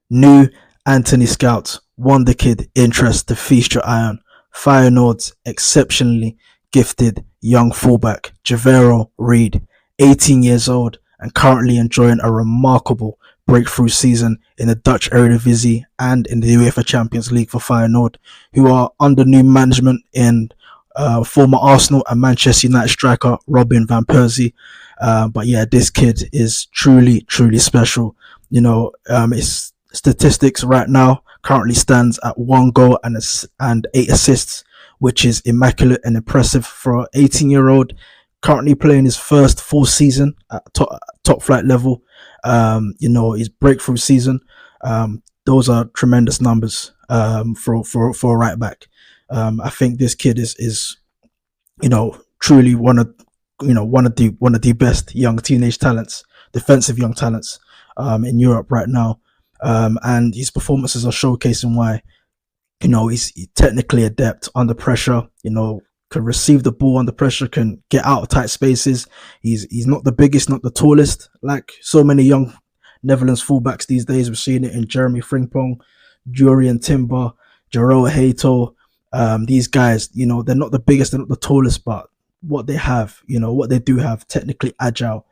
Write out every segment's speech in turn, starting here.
New Anthony Scouts, Wonderkid interest to feast your eye on. Feyenoord's exceptionally gifted young fullback, Givairo Reed, 18 years old and currently enjoying a remarkable breakthrough season in the Dutch Eredivisie and in the UEFA Champions League for Feyenoord, who are under new management in former Arsenal and Manchester United striker Robin van Persie. But yeah, this kid is truly, truly special. His statistics right now currently stands at 1 goal and 8 assists, which is immaculate and impressive for an 18-year-old currently playing his first full season at top flight level. His breakthrough season. Those are tremendous numbers for a right back. I think this kid is truly one of the best young teenage talents, defensive young talents in Europe right now. And his performances are showcasing why he's technically adept under pressure. Can receive the ball under pressure, can get out of tight spaces. He's not the biggest, not the tallest, like so many young Netherlands fullbacks these days. We're seeing it in Jeremy Frimpong, Jurien Timber, Jero Hato. These guys, they're not the biggest, they're not the tallest, but what they have, what they do have, technically agile,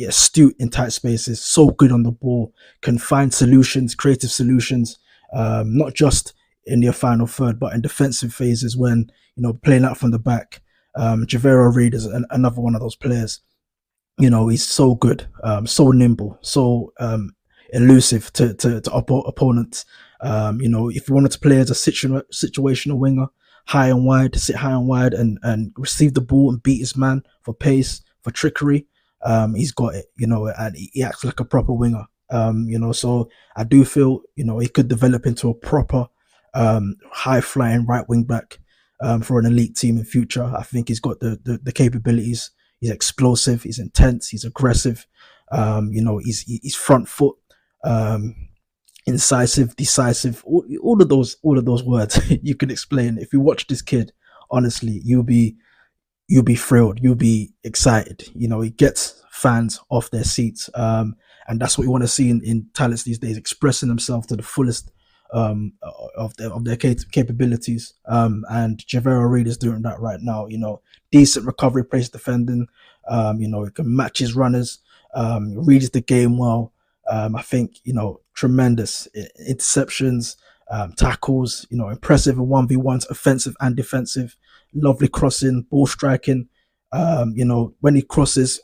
astute in tight spaces, so good on the ball, can find solutions, creative solutions, not just in your final third, but in defensive phases when, playing out from the back. Givairo Reed is another one of those players. He's so good, so nimble, so elusive to opponents. If you wanted to play as a situational winger, sit high and wide and receive the ball and beat his man for pace, for trickery, he's got it, and he acts like a proper winger. So I do feel, he could develop into a proper high flying right wing back for an elite team in future. I think he's got the capabilities. He's explosive, he's intense, he's aggressive. He's front foot, incisive, decisive. All of those words you can explain. If you watch this kid, honestly, you'll be thrilled. You'll be excited. He gets fans off their seats, and that's what you want to see in talents these days, expressing themselves to the fullest of their capabilities. And Givairo Reed is doing that right now. Decent recovery pace defending. He can match his runners. Reads the game well. I think tremendous interceptions, tackles. Impressive in 1v1s, offensive and defensive. Lovely crossing, ball striking. When he crosses,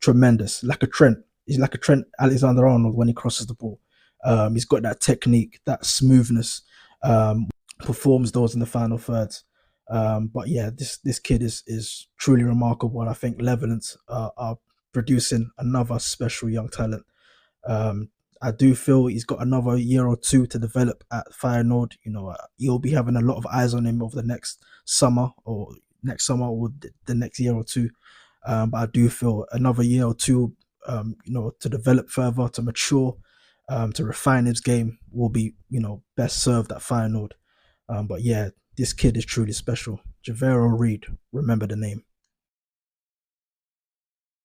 tremendous. Like a Trent. He's like a Trent Alexander-Arnold when he crosses the ball. He's got that technique, that smoothness. Performs those in the final thirds. But yeah, this kid is truly remarkable, and I think Netherlands are producing another special young talent. I do feel he's got another year or two to develop at Feyenoord. You'll be having a lot of eyes on him over the next summer or the next year or two. But I do feel another year or two, to develop further, to mature, to refine his game will be, best served at Feyenoord. But yeah, this kid is truly special. Givairo Reed, remember the name.